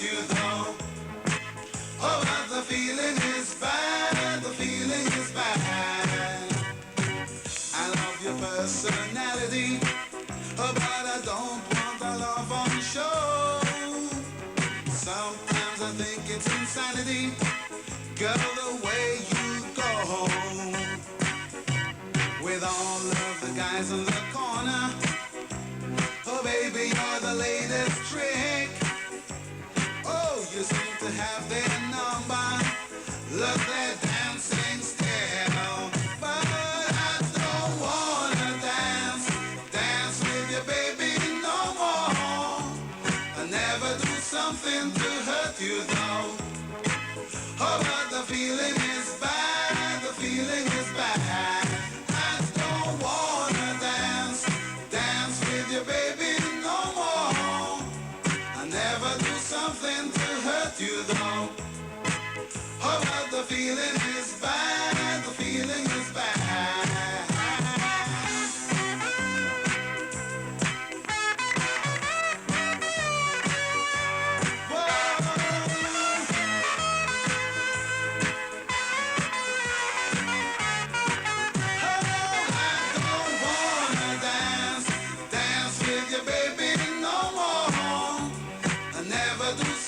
you though. Oh, but the feeling is bad, the feeling is bad. I love your personality, oh, but I don't want a love on show. Sometimes I think it's insanity, girl, the way you go with all of the guys in the corner. Oh, baby, you're the latest trick. Oh, you seem to have their number. Look, they're dancing still. But I don't wanna dance with you, baby, no more. I never do something to hurt you, though. Oh, but the feeling is bad, the feeling is bad. I don't wanna dance with you, baby, no more. I never do something to hurt you, though. Oh, but the feeling is bad, the feeling is bad.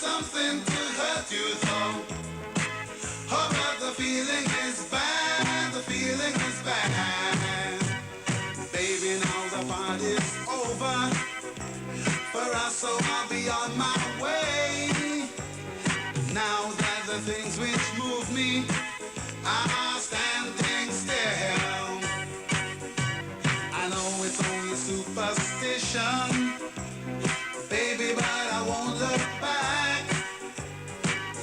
Something to hurt you though. Oh, but the feeling is bad, the feeling is bad. Baby, now the party's over for us, so I'll be on my way. Now that the things which move me are standing still. I know it's only superstition, baby, but I won't look back.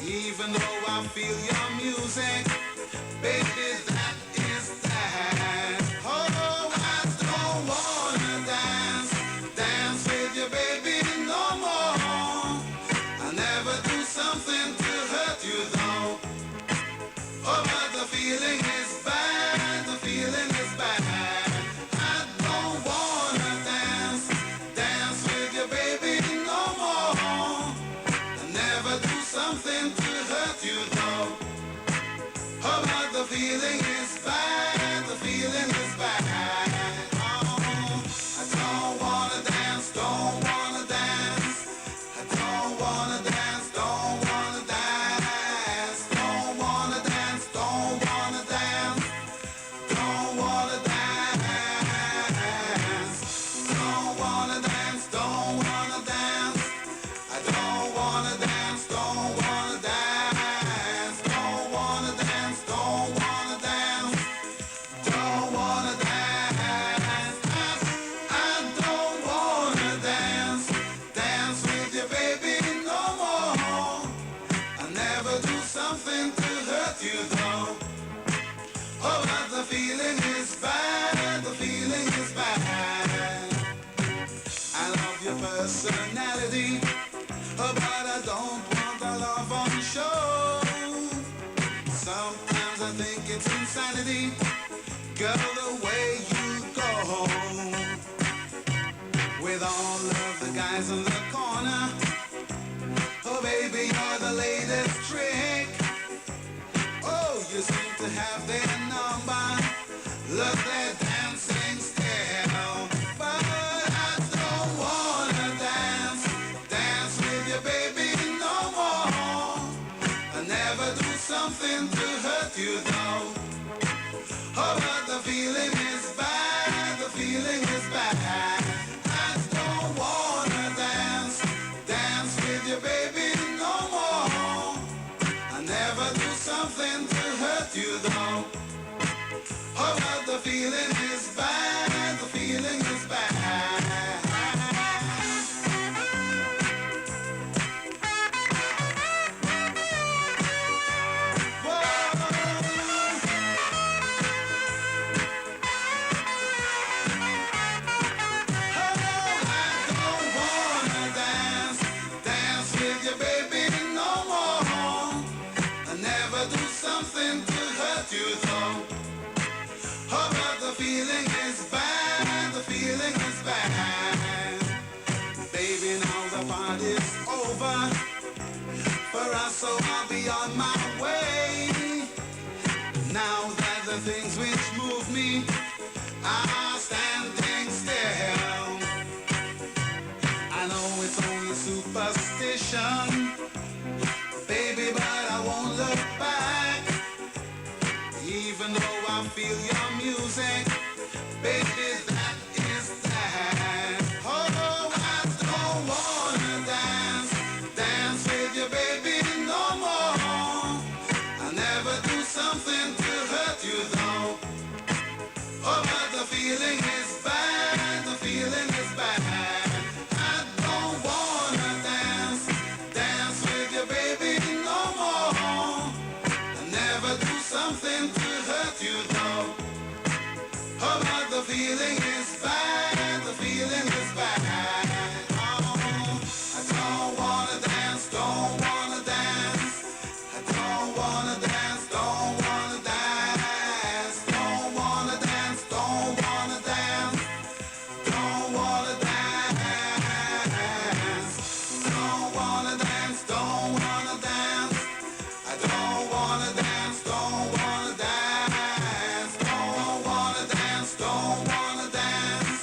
Even though I feel your music, baby, that is that. Oh, I don't wanna dance with you, baby, no more. I never do something to hurt you, though. Oh, but the feeling is bad, the feeling is bad. I don't wanna dance with you, baby, no more. I never do something to hurt you, though. Oh, but the feeling is bad, the feeling is bad. Oh, I don't wanna dance, don't wanna dance. I don't wanna dance, don't wanna dance. Don't wanna dance, don't wanna dance. Don't wanna dance. Don't wanna dance, don't wanna dance. I don't wanna dance, don't wanna dance. Don't wanna dance, don't wanna dance. Don't wanna dance. I don't wanna dance with you, baby, no more. I never do something to hurt you, though. Oh, but the feeling is bad, the feeling is bad. I love your personality, oh, but I don't want a love on show. Sometimes I think it's insanity, girl, the way you go with all of the guys in the corner. Oh, baby, you're the latest trick. Oh, you seem to have their number. Look, they're dancing still. But I don't wanna dance with you, baby, no more. I never do something to hurt you, though. Oh, but the feeling is bad, the feeling is bad. I don't wanna dance with you, baby, no more. I never do something to hurt you, though. Oh, but the feeling is bad, the feeling is bad. so I'll be on my way. Now that the things which move me are standing still. I know it's only superstition, baby, but I won't look back. Even though I feel your music, baby, that is that. Oh, I don't wanna dance with you, baby, no more. I'll never do something to hurt you, though. Oh, but the feeling is bad, the feeling is bad. I don't wanna dance with you, baby, no more. I'll never do something to hurt you, though. Oh, but the feeling is bad, the feeling is bad. Oh, I don't wanna dance, don't wanna dance. I don't wanna dance, don't wanna dance. Don't wanna dance, don't wanna dance. Don't wanna dance. Don't wanna dance, don't wanna dance. I don't wanna dance, don't wanna dance. Don't wanna dance, don't wanna dance.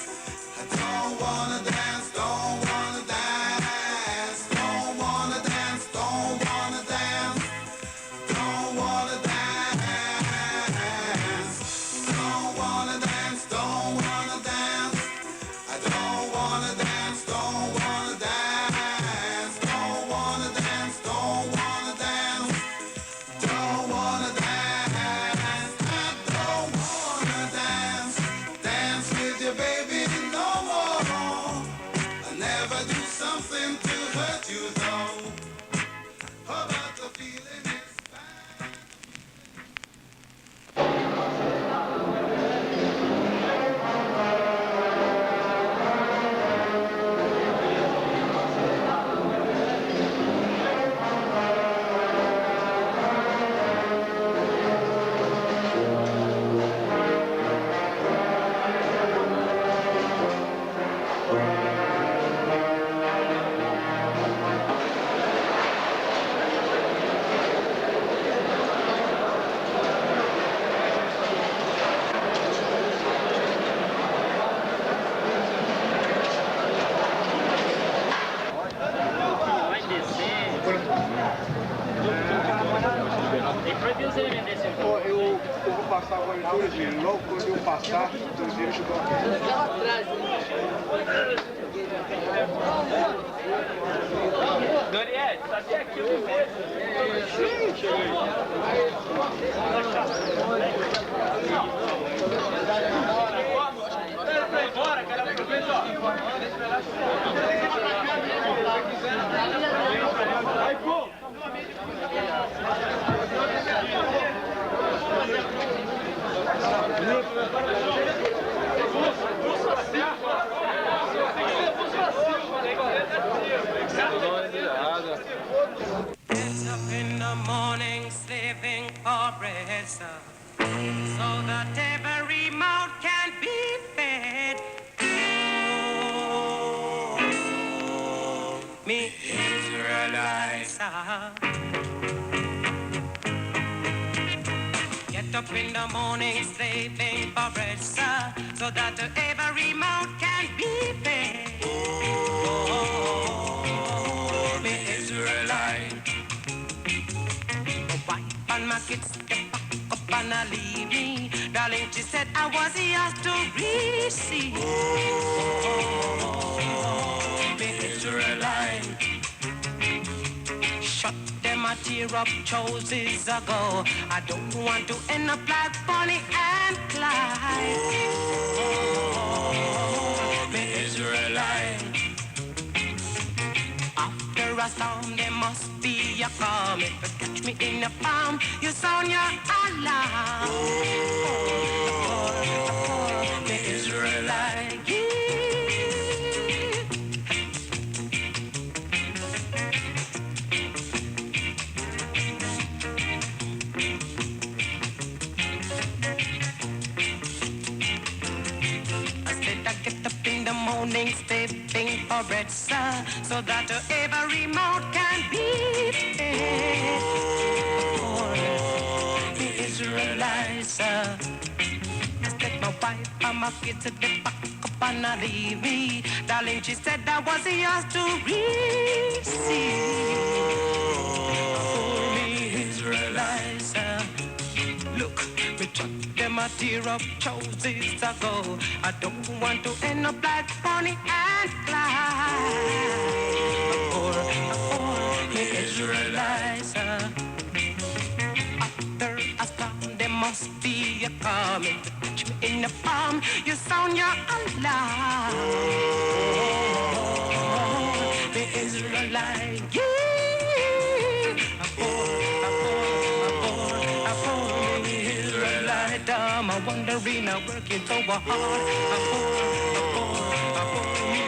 I don't wanna dance, don't wanna dance. Don't wanna dance, don't wanna dance. Don't wanna dance. Don't wanna dance, don't wanna dance. I don't wanna dance, don't wanna dance. Don't wanna dance, don't wanna dance. Don't wanna dance. I don't wanna dance with you, baby, no more. I never do something to hurt you, though. Oh, but the feeling is bad. Vai descer. Tem proibido você vender esse Pô, eu vou passar agora em Turismo. Logo quando eu passar, Turismo eu te dou aqui. Doriette, sabia que eu Bora, cara, aproveita, ó. Vai, pô! Gets up in the morning slaving for bread, sir, so that every mouth can be fed. Oh, me Israelites, get up in the morning slaving for bread, sir, so that every mouth can be fed. Oh, me Israelite. Wife and my kids, they pack up and leave me. Darling, she said I was yours to receive. Oh, me Israelite. Shut them a tear up choices ago. I don't want to end up like Bonnie and Clyde. Oh, me Israelite. After a storm, there must be a calm. If you catch me in a farm, you sound your alarm. Oh, me Israelite. I get up in the morning, stepping for bread, sir, so that every mouth can be fed. nice. Take my wife and my kids to the back up and not leave me. Darling, she said I was yours to receive. For me, Israelites. Look, me chuck them a tear up choices ago. I don't want to end up like Bonnie and Clyde. For me, Israelites. After I stop, there must be a coming to touch me in the palm. You sound your alarm. The Israelite, yeah. The Israelite, I'm wondering, I'm working so hard.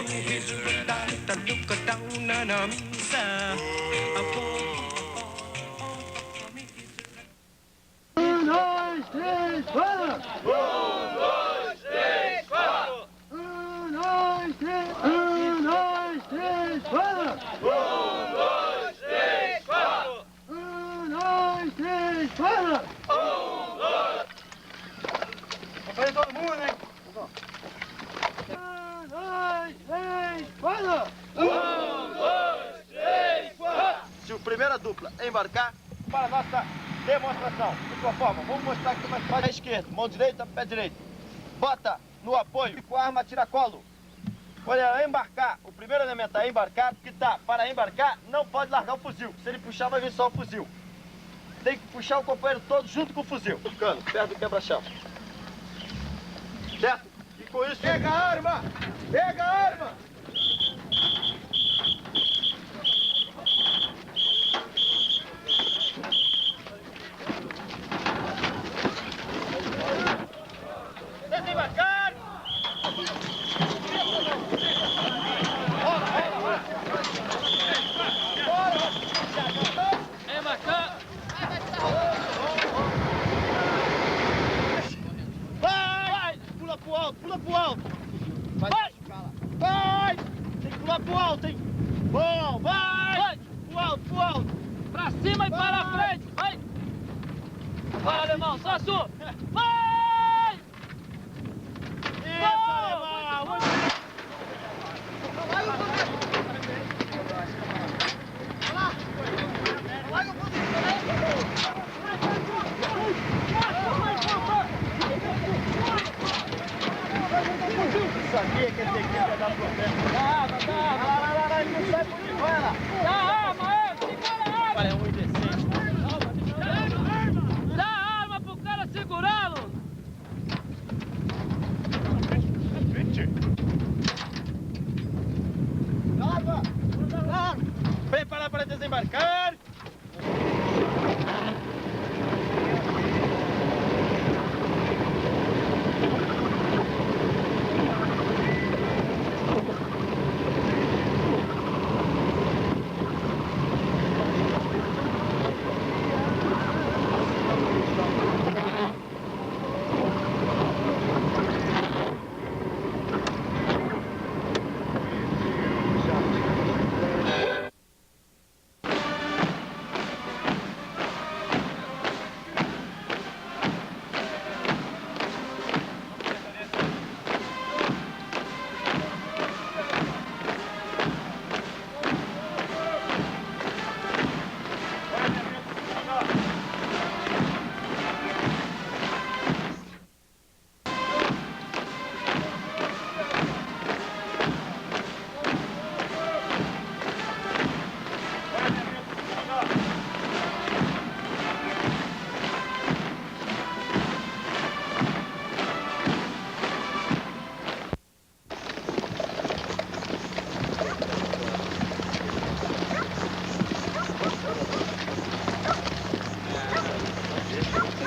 The Israelite, I look down on me, sir. Vamos todo mundo, hein? Se o primeira dupla embarcar, para a nossa demonstração. De sua forma, vamos mostrar que mais faz à esquerda, mão direita, pé direito. Bota no apoio com a arma tiracolo. Quando ela embarcar, o primeiro elemento a embarcar, que tá para embarcar, não pode largar o fuzil. Se ele puxar, vai vir só o fuzil. Tem que puxar o companheiro todo junto com o fuzil. Tocando, perto do quebra-chão. Certo? E com isso... Pega a arma! Pega a arma! Desembarcar! Embarcar! Vai! Pula pro alto, pula pro alto! Vai! Vai! Tem que pular pro alto, hein? Bom, vai! Pro alto, pro alto! Pra cima e para a frente! Vai! Vai, alemão, só sua! Vai! Isso, alemão! Muito bem. Sabia que esse aqui ia dar problema. Lá, ele não sai por onde vai lá. Dá a arma, segura a arma! É um indecente. Dá a arma pro cara segurá-lo! Prepara para desembarcar.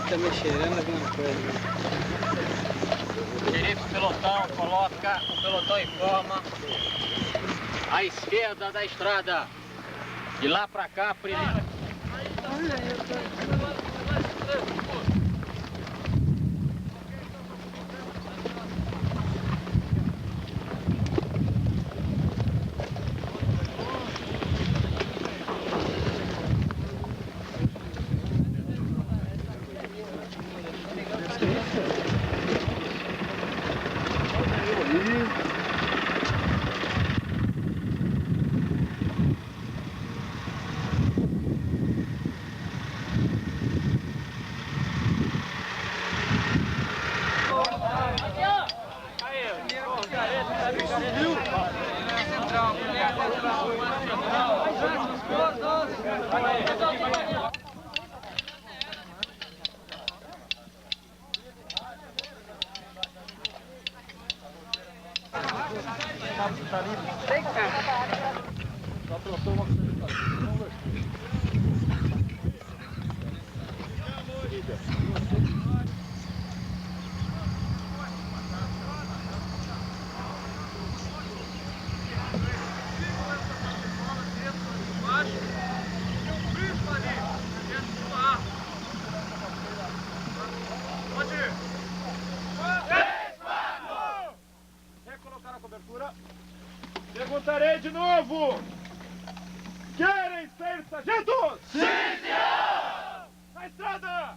Tá me cheirando alguma coisa. Xerife pelotão, coloca o pelotão em forma à esquerda da estrada. De lá pra cá, primeiro. Recolocar a cobertura. Perguntarei de novo. Querem ser sargentos? Sim, senhor! Na estrada!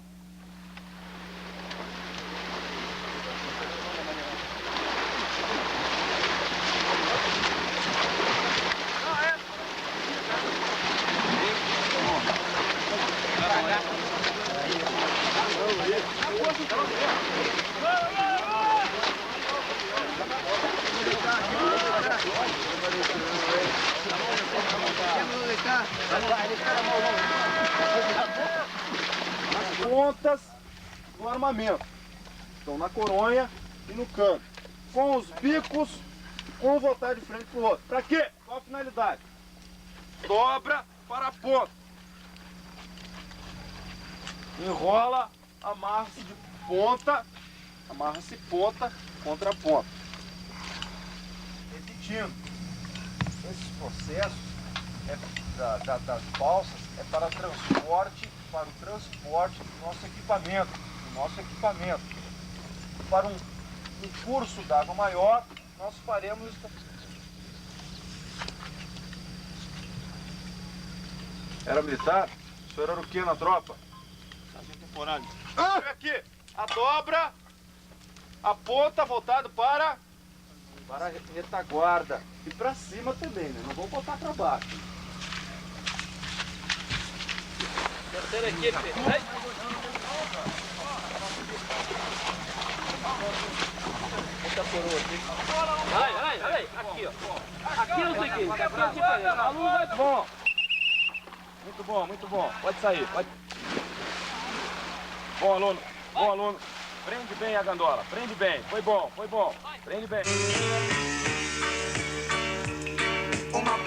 Pontas do armamento estão na coronha e no canto, com os bicos, um voltar de frente para o outro. Para quê? Qual a finalidade? Dobra para a ponta, enrola, amarra-se de ponta, amarra-se ponta contra ponta. Repetindo, esses processos das balsas é para o transporte do nosso equipamento, Para um curso d'água maior, nós faremos... Era militar? O senhor era o que na tropa? Sargento temporâneo. Olha aqui, a dobra, a ponta voltada para a retaguarda. E para cima também, né? Não vou botar para baixo. Terceira equipe. Vai. Aqui, ó. Aqui é o seguinte. Aluno vai bom. Muito bom. Pode sair. Bom aluno. Prende bem a gandola. Prende bem. Foi bom. Prende bem. Oh, my